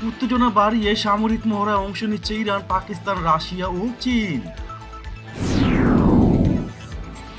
উত্তেজনা বাড়িয়ে সামরিক মহড়ায় অংশ নিচ্ছে ইরান, পাকিস্তান, রাশিয়া ও চীন।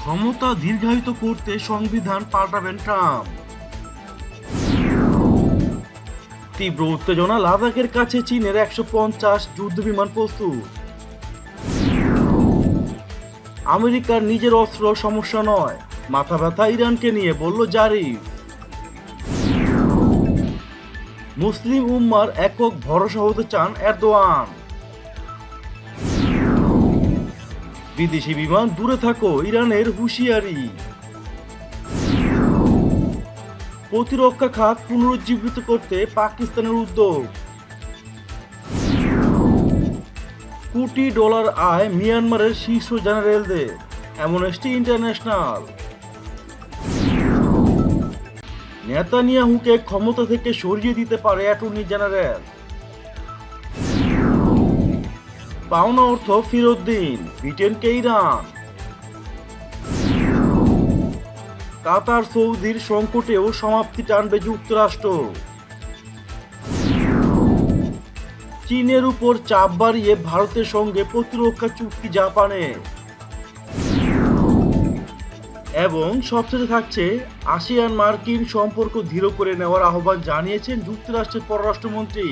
ক্ষমতা দীর্ঘায়িত করতে সংবিধান পাল্টাবেন ট্রাম্প। তীব্র উত্তেজনা, লাদাখের কাছে চীনের 150 যুদ্ধবিমান প্রস্তুত। আমেরিকার নিজের অস্ত্র সমস্যা নয়, মাথা ব্যথা ইরানকে নিয়ে, বলল জারিফ। মুসলিম উম্মার একক ভরসা হতে চান এরদোয়ান। বিদেশি বিমান দূরে থাকো, ইরানের হুঁশিয়ারি। প্রতিরক্ষা খাত পুনরুজ্জীবিত করতে পাকিস্তানের উদ্যোগ। কোটি ডলার আয় মিয়ানমারের শীর্ষ জেনারেলদের, অ্যামনেস্টি ইন্টারন্যাশনাল। নেতানিয়াহুকে ক্ষমতা থেকে সরিয়ে দিতে পারে অ্যাটর্নি জেনারেল। পাওনা অর্থ ফেরত দিন, ব্রিটেনকে ইরান। কাতার সৌদির সংকটেও সমাপ্তি টানবে যুক্তরাষ্ট্র। চীনের উপর চাপ বাড়িয়ে ভারতের সঙ্গে প্রতিরক্ষা চুক্তি জাপানের। এবং সবশেষে থাকছে, আসিয়ান মার্কিন সম্পর্ক দৃঢ় করে নেওয়ার আহ্বান জানিয়েছেন যুক্তরাষ্ট্রের পররাষ্ট্রমন্ত্রী।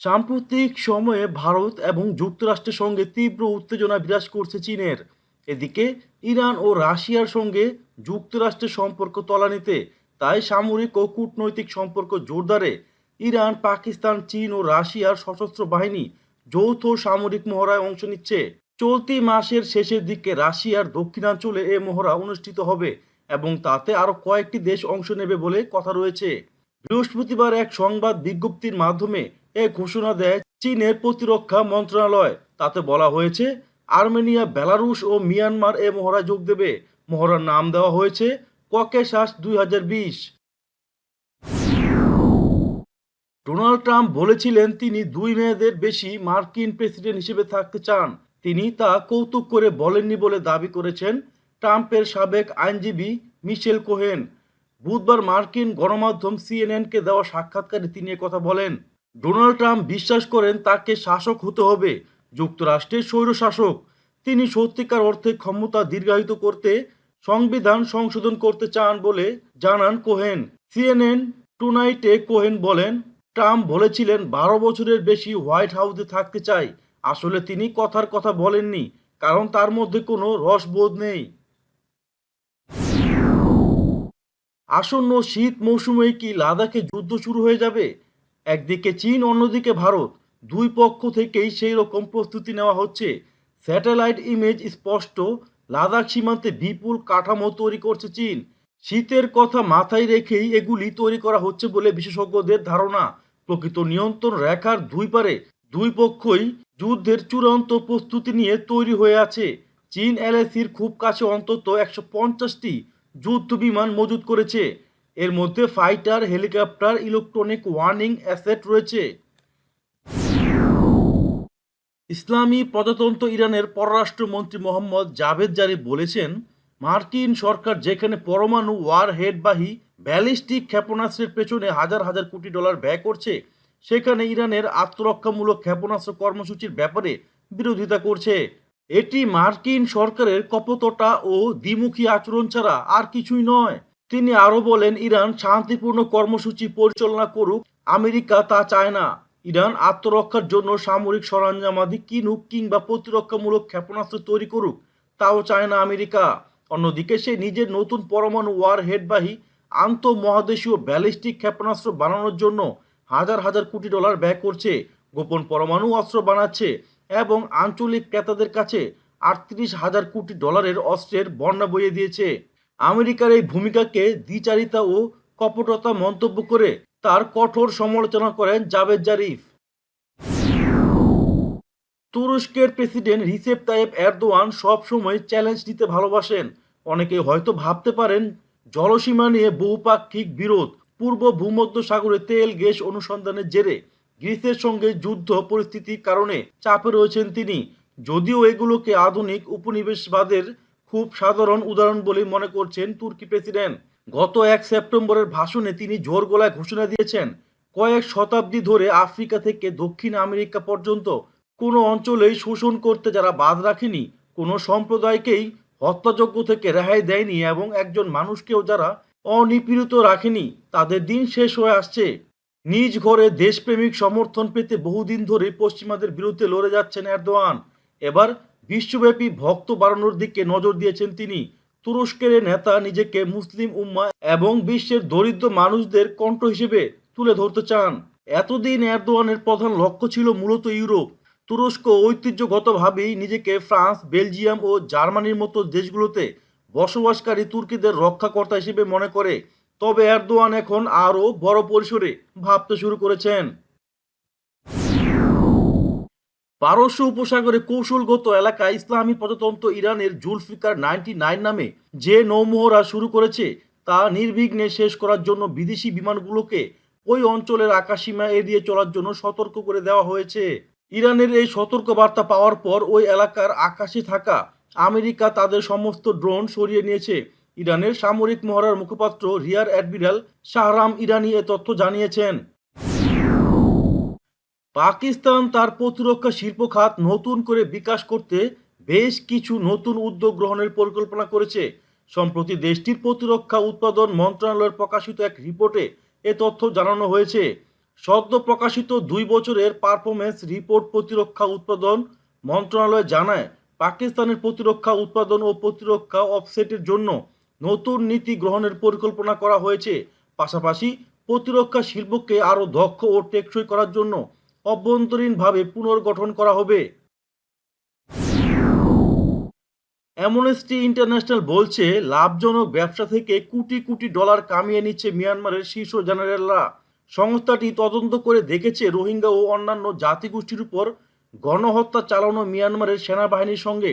সাম্প্রতিক সময়ে ভারত এবং যুক্তরাষ্ট্রের সঙ্গে তীব্র উত্তেজনা বিরাজ করছে চীনের। এদিকে ইরান ও রাশিয়ার সঙ্গে যুক্তরাষ্ট্রের সম্পর্ক তলানিতে, তাই সামরিক ও কূটনৈতিক সম্পর্ক জোরদারে ইরান, পাকিস্তান, চীন ও রাশিয়ার সশস্ত্র বাহিনী যৌথ সামরিক মহড়ায় অংশ নিচ্ছে। চলতি মাসের শেষের দিকে রাশিয়ার দক্ষিণাঞ্চলে এ মহড়া অনুষ্ঠিত হবে এবং তাতে আরও কয়েকটি দেশ অংশ নেবে বলে কথা রয়েছে। বৃহস্পতিবার এক সংবাদ বিজ্ঞপ্তির মাধ্যমে এ ঘোষণা দেয় চীনের প্রতিরক্ষা মন্ত্রণালয়। তাতে বলা হয়েছে, আর্মেনিয়া, বেলারুশ ও মিয়ানমার এ মহড়ায় যোগ দেবে। মহড়ার নাম দেওয়া হয়েছে ককেশাস 2020। ডোনাল্ড ট্রাম্প বলেছিলেন তিনি 2 মেয়াদের বেশি মার্কিন প্রেসিডেন্ট হিসেবে থাকতে চান। তিনি তা কৌতুক করে বলেননি বলে দাবি করেছেন ট্রাম্পের সাবেক আইনজীবী মিশেল কোহেন। বুধবার মার্কিন গণমাধ্যম সিএনএনকে দেওয়া সাক্ষাৎকারে তিনি কথা বলেন। ডোনাল্ড ট্রাম্প বিশ্বাস করেন তাকে শাসক হতে হবে, যুক্তরাষ্ট্রের স্বৈরশাসক। তিনি সত্যিকার অর্থে ক্ষমতা দীর্ঘায়িত করতে সংবিধান সংশোধন করতে চান বলে জানান কোহেন। সিএনএন টুনাইটে কোহেন বলেন, ট্রাম্প বলেছিলেন 12 বছরের বেশি হোয়াইট হাউসে থাকতে চাই। আসলে তিনি কথার কথা বলেননি, কারণ তার মধ্যে কোনো রসবোধ নেই। আসন্ন শীত মৌসুমে কি লাদাখে যুদ্ধ শুরু হয়ে যাবে? একদিকে চীন, অন্যদিকে ভারত, দুই পক্ষ থেকেই সেই রকম প্রস্তুতি নেওয়া হচ্ছে। স্যাটেলাইট ইমেজ স্পষ্ট, লাদাখ সীমান্তে বিপুল কাঠামো তৈরি করছে চীন। শীতের কথা মাথায় রেখেই এগুলি তৈরি করা হচ্ছে বলে বিশেষজ্ঞদের ধারণা। প্রকৃত নিয়ন্ত্রণ রেখার দুই পারে দুই পক্ষই যুদ্ধের চূড়ান্ত প্রস্তুতি নিয়ে তৈরি হয়ে আছে। চীন এলএসির খুব কাছে অন্তত 150টি যুদ্ধ বিমান মজুত করেছে। এর মধ্যে fighter, helicopter, electronic warning asset রয়েছে। ইসলামী প্রজাতন্ত্র ইরানের পররাষ্ট্রমন্ত্রী মোহাম্মদ জাভেদ জারিফ বলেছেন, মার্কিন সরকার যেখানে পরমাণু ওয়ার হেডবাহী ব্যালিস্টিক ক্ষেপণাস্ত্রের পেছনে হাজার হাজার কোটি ডলার ব্যয় করছে, সেখানে ইরানের আত্মরক্ষামূলক ক্ষেপণাস্ত্র কর্মসূচির ব্যাপারে বিরোধিতা করছে। এটি মার্কিন সরকারের কপটতা ও দ্বিমুখী আচরণ ছাড়া আর কিছুই নয়। তিনি আরও বলেন, ইরান শান্তিপূর্ণ কর্মসূচি পরিচালনা করুক, আমেরিকা তা চায় না। ইরান আত্মরক্ষার জন্য সামরিক সরঞ্জামাদি কিনুক কিংবা প্রতিরক্ষামূলক ক্ষেপণাস্ত্র তৈরি করুক, তাও চায় না আমেরিকা। অন্যদিকে সে নিজের নতুন পরমাণু ওয়ার হেডবাহী আন্তঃমহাদেশীয় ব্যালিস্টিক ক্ষেপণাস্ত্র বানানোর জন্য হাজার হাজার কোটি ডলার ব্যয় করছে, গোপন পরমাণু অস্ত্র বানাচ্ছে এবং আঞ্চলিক ক্রেতাদের কাছে 38,000 কোটি ডলারের অস্ত্রের বন্যা বইয়ে দিয়েছে। আমেরিকার এই ভূমিকাকে দ্বিচারিতা ও কপটতা মন্তব্য করে তার কঠোর সমালোচনা করেন জাভেদ জারিফ। তুরস্কের প্রেসিডেন্ট রিসেপ তাইয়েপ এরদোয়ান সবসময় চ্যালেঞ্জ নিতে ভালোবাসেন। অনেকে হয়তো ভাবতে পারেন জলসীমা নিয়ে বহুপাক্ষিক বিরোধ, পূর্ব ভূমধ্য সাগরে তেল গ্যাস অনুসন্ধানের জেরে গ্রিসের সঙ্গে যুদ্ধ পরিস্থিতির কারণে চাপে রয়েছেন তিনি। যদিও এগুলোকে আধুনিক উপনিবেশবাদের খুব সাধারণ উদাহরণ বলে মনে করছেন তুর্কি প্রেসিডেন্ট। গত 1 সেপ্টেম্বরের ভাষণে তিনি জোর গলায় ঘোষণা দিয়েছেন, কয়েক শতাব্দী ধরে আফ্রিকা থেকে দক্ষিণ আমেরিকা পর্যন্ত কোনো অঞ্চলেই শোষণ করতে যারা বাদ রাখেনি, কোনো সম্প্রদায়কেই হত্যাযজ্ঞ থেকে রেহাই দেয়নি এবং একজন মানুষকেও যারা অনিপীড়িত রাখেনি, তাদের দিন শেষ হয়ে আসছে। নিজ ঘরে দেশপ্রেমিক সমর্থন পেতে বহুদিন ধরে পশ্চিমাদের বিরুদ্ধে লড়ে যাচ্ছেন এরদোয়ান। এবার বিশ্বব্যাপী ভক্ত বাড়ানোর দিকে নজর দিয়েছেন তিনি। তুরস্কের এ নেতা নিজেকে মুসলিম উম্মা এবং বিশ্বের দরিদ্র মানুষদের কণ্ঠ হিসেবে তুলে ধরতে চান। এতদিন এরদোয়ানের প্রধান লক্ষ্য ছিল মূলত ইউরোপ। তুরস্ক ঐতিহ্যগতভাবেই নিজেকে ফ্রান্স, বেলজিয়াম ও জার্মানির মতো দেশগুলোতে বসবাসকারী তুর্কিদের রক্ষাকর্তা হিসেবে মনে করে। তবে এরদোয়ান এখন আরও বড় পরিসরে ভাবতে শুরু করেছেন। পারস্য উপসাগরে কৌশলগত এলাকায় ইসলামী প্রজাতন্ত্র ইরানের জুলফিকার 99 নামে যে নৌমহড়া শুরু করেছে তা নির্বিঘ্নে শেষ করার জন্য বিদেশি বিমানগুলোকে ওই অঞ্চলের আকাশসীমা এড়িয়ে চলার জন্য সতর্ক করে দেওয়া হয়েছে। ইরানের এই সতর্কবার্তা পাওয়ার পর ওই এলাকার আকাশে থাকা আমেরিকা তাদের সমস্ত ড্রোন সরিয়ে নিয়েছে। ইরানের সামরিক মহড়ার মুখপাত্র রিয়ার অ্যাডমিরাল শাহরাম ইরানি এ তথ্য জানিয়েছেন। পাকিস্তান তার প্রতিরক্ষা শিল্প খাত নতুন করে বিকাশ করতে বেশ কিছু নতুন উদ্যোগ গ্রহণের পরিকল্পনা করেছে। সম্প্রতি দেশটির প্রতিরক্ষা উৎপাদন মন্ত্রণালয়ের প্রকাশিত এক রিপোর্টে এ তথ্য জানানো হয়েছে। সদ্য প্রকাশিত 2 বছরের পারফরমেন্স রিপোর্ট প্রতিরক্ষা উৎপাদন মন্ত্রণালয় জানায়, পাকিস্তানের প্রতিরক্ষা উৎপাদন ও প্রতিরক্ষা অফসেটের জন্য নতুন নীতি গ্রহণের পরিকল্পনা করা হয়েছে। পাশাপাশি প্রতিরক্ষা শিল্পকে আরও দক্ষ ও টেকসই করার জন্য অভ্যন্তরীণভাবে পুনর্গঠন করা হবে। অ্যামনেস্টি ইন্টারন্যাশনাল বলছে, লাভজনক ব্যবসা থেকে কোটি কোটি ডলার কামিয়ে নিচ্ছে মিয়ানমারের শীর্ষ জেনারেলরা। সংস্থাটি তদন্ত করে দেখেছে, রোহিঙ্গা ও অন্যান্য জাতিগোষ্ঠীর উপর গণহত্যা চালানো মিয়ানমারের সেনাবাহিনীর সঙ্গে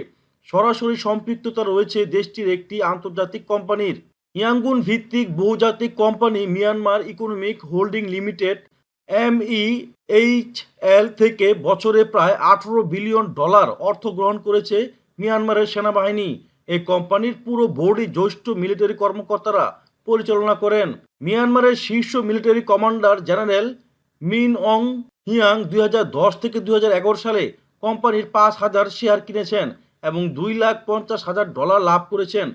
সরাসরি সম্পৃক্ততা রয়েছে দেশটির একটি আন্তর্জাতিক কোম্পানির। ইয়াঙ্গুন ভিত্তিক বহুজাতিক company Myanmar economic holding limited MEHL থেকে বছরে প্রায় 18 বিলিয়ন ডলার অর্থ গ্রহণ করেছে মিয়ানমারের সেনাবাহিনী। এই কোম্পানির পুরো বোর্ডই জ্যেষ্ঠ মিলিটারি কর্মকর্তারা পরিচালনা করেন। মিয়ানমারের শীর্ষ মিলিটারি কমান্ডার জেনারেল মিন অং হিয়াং 2010 থেকে 2011 সালে কোম্পানির 5,000 শেয়ার কিনেছেন এবং $2,50,000 লাভ করেছেন।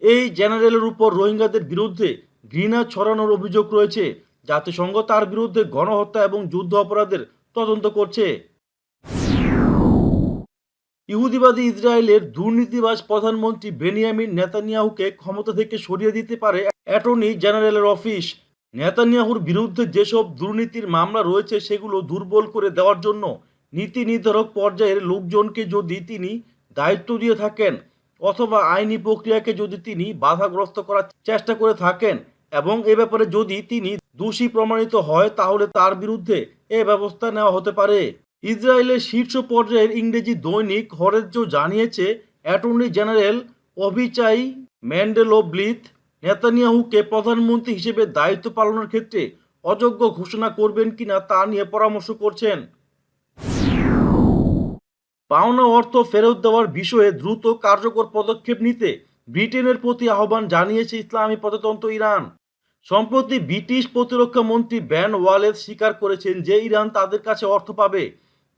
এই জেনারেলের উপর রোহিঙ্গাদের বিরুদ্ধে ঘৃণা ছড়ানোর অভিযোগ রয়েছে। জাতিসংঘ তার বিরুদ্ধে গণহত্যা এবং যুদ্ধ অপরাধের তদন্ত করছে। ইহুদিবাদী ইসরায়েলের দুর্নীতিবাজ প্রধানমন্ত্রী বেনিয়ামিন নেতানিয়াহুকে ক্ষমতা থেকে সরিয়ে দিতে পারে অ্যাটর্নি জেনারেলের অফিস। নেতানিয়াহুর বিরুদ্ধে যেসব দুর্নীতির মামলা রয়েছে সেগুলো দুর্বল করে দেওয়ার জন্য নীতি নির্ধারক পর্যায়ের লোকজনকে যদি তিনি দায়িত্ব দিয়ে থাকেন অথবা আইনি প্রক্রিয়াকে যদি তিনি বাধাগ্রস্ত করার চেষ্টা করে থাকেন এবং এ ব্যাপারে যদি তিনি দোষী প্রমাণিত হয় তাহলে তার বিরুদ্ধে এ ব্যবস্থা নেওয়া হতে পারে। ইসরায়েলের শীর্ষ পর্যায়ের ইংরেজি দৈনিক হরেজ্জো জানিয়েছে, অ্যাটর্নি জেনারেল অভিচাই ম্যান্ডেলোব্লিথ নেতানিয়াহুকে প্রধানমন্ত্রী হিসেবে দায়িত্ব পালনের ক্ষেত্রে অযোগ্য ঘোষণা করবেন কিনা তা নিয়ে পরামর্শ করছেন। পাওনা অর্থ ফেরত দেওয়ার বিষয়ে দ্রুত কার্যকর পদক্ষেপ নিতে ব্রিটেনের প্রতি আহ্বান জানিয়েছে ইসলামী প্রজাতন্ত্র ইরান। সম্প্রতি ব্রিটিশ প্রতিরক্ষা মন্ত্রী বেন ওয়ালেস স্বীকার করেছেন যে ইরান তাদের কাছে অর্থ পাবে।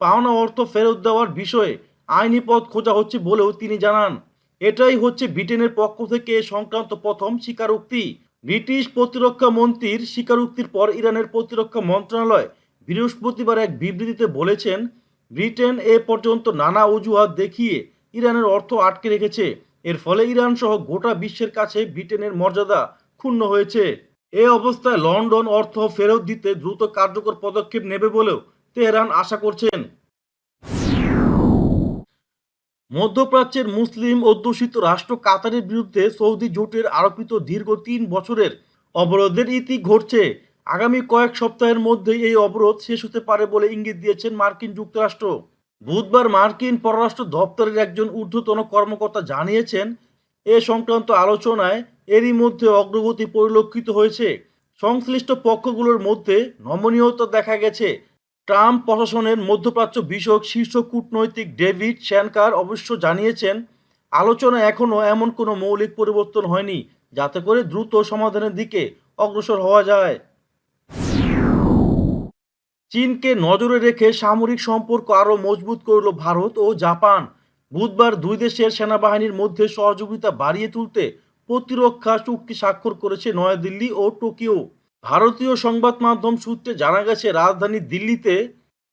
পাওনা অর্থ ফেরত দেওয়ার বিষয়ে আইনি পথ খোঁজা হচ্ছে বলেও তিনি জানান। এটাই হচ্ছে ব্রিটেনের পক্ষ থেকে এ সংক্রান্ত প্রথম স্বীকারোক্তি। ব্রিটিশ প্রতিরক্ষা মন্ত্রীর স্বীকারোক্তির পর ইরানের প্রতিরক্ষা মন্ত্রণালয় বৃহস্পতিবার এক বিবৃতিতে বলেছেন, ব্রিটেন এ পর্যন্ত নানা অজুহাত দেখিয়ে ইরানের অর্থ আটকে রেখেছে। এর ফলে ইরান সহ গোটা বিশ্বের কাছে ব্রিটেনের মর্যাদা ক্ষুণ্ণ হয়েছে। এ অবস্থায় লন্ডন অর্থ ফেরত দিতে দ্রুত কার্যকর পদক্ষেপ নেবে বলেও তেহরান আশা করছেন। মধ্যপ্রাচ্যের মুসলিম অধ্যুষিত রাষ্ট্র কাতারের বিরুদ্ধে সৌদি জোটের আরোপিত দীর্ঘ 3 বছরের অবরোধের ইতি ঘটছে। আগামী কয়েক সপ্তাহের মধ্যেই এই অবরোধ শেষ হতে পারে বলে ইঙ্গিত দিয়েছেন মার্কিন যুক্তরাষ্ট্র। বুধবার মার্কিন পররাষ্ট্র দপ্তরের একজন ঊর্ধ্বতন কর্মকর্তা জানিয়েছেন, এ সংক্রান্ত আলোচনায় এরই মধ্যে অগ্রগতি পরিলক্ষিত হয়েছে। সংশ্লিষ্ট পক্ষগুলোর মধ্যে নমনীয়তা দেখা গেছে। ট্রাম্প প্রশাসনের মধ্যপ্রাচ্য বিষয়ক শীর্ষ কূটনৈতিক ডেভিড শ্যানকার অবশ্য জানিয়েছেন, আলোচনায় এখনও এমন কোনো মৌলিক পরিবর্তন হয়নি। যাতে করে দ্রুত সমাধানের দিকে অগ্রসর হওয়া যায়। চীনকে নজরে রেখে সামরিক সম্পর্ক আরও মজবুত করল ভারত ও জাপান। বুধবার দুই দেশের সেনাবাহিনীর মধ্যে সহযোগিতা বাড়িয়ে তুলতে প্রতিরক্ষা চুক্তি স্বাক্ষর করেছে নয়াদিল্লি ও টোকিও। ভারতীয় সংবাদ মাধ্যম সূত্রে জানা গেছে, রাজধানী দিল্লিতে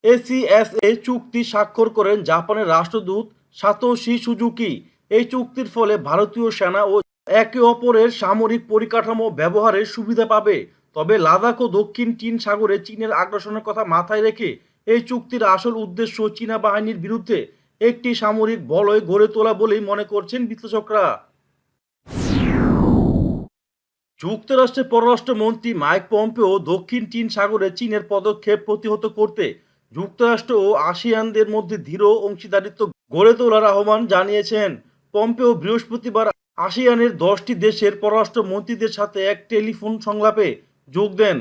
এসিএসএ চুক্তি স্বাক্ষর করেন জাপানের রাষ্ট্রদূত সাতোশি সুজুকি। এই চুক্তির ফলে ভারতীয় সেনা ও একে অপরের সামরিক পরিকাঠামো ব্যবহারের সুবিধা পাবে। তবে লাদাখ ও দক্ষিণ চীন সাগরে চীনের আগ্রাসনের কথা মাথায় রেখে এই চুক্তির আসল উদ্দেশ্য চীনা বাহিনীর বিরুদ্ধে একটি সামরিক বলয় গড়ে তোলা বলেই মনে করছেন বিশ্লেষকরা। যুক্তরাষ্ট্রের পররাষ্ট্রমন্ত্রী মাইক পম্পেও দক্ষিণ চীন সাগরে চীনের পদক্ষেপ প্রতিহত করতে যুক্তরাষ্ট্র ও আসিয়ানদের মধ্যে দৃঢ় অংশীদারিত্ব গড়ে তোলার আহ্বান জানিয়েছেন। পম্পেও বৃহস্পতিবার আসিয়ানের 10টি দেশের পররাষ্ট্রমন্ত্রীদের সাথে এক টেলিফোন সংলাপে যোগ দেন।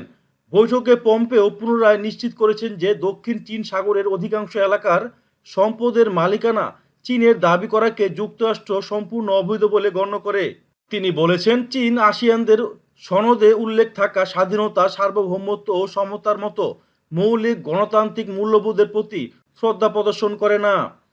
বৈঠকে পম্পেও পুনরায় নিশ্চিত করেছেন যে দক্ষিণ চীন সাগরের অধিকাংশ এলাকার সম্পদের মালিকানা চীনের দাবি করাকে যুক্তরাষ্ট্র সম্পূর্ণ অবৈধ বলে গণ্য করে। তিনি বলেছেন, চীন আসিয়ানদের সনদে উল্লেখ থাকা স্বাধীনতা, সার্বভৌমত্ব ও সমতার মতো মৌলিক গণতান্ত্রিক মূল্যবোধের প্রতি শ্রদ্ধা প্রদর্শন করে না।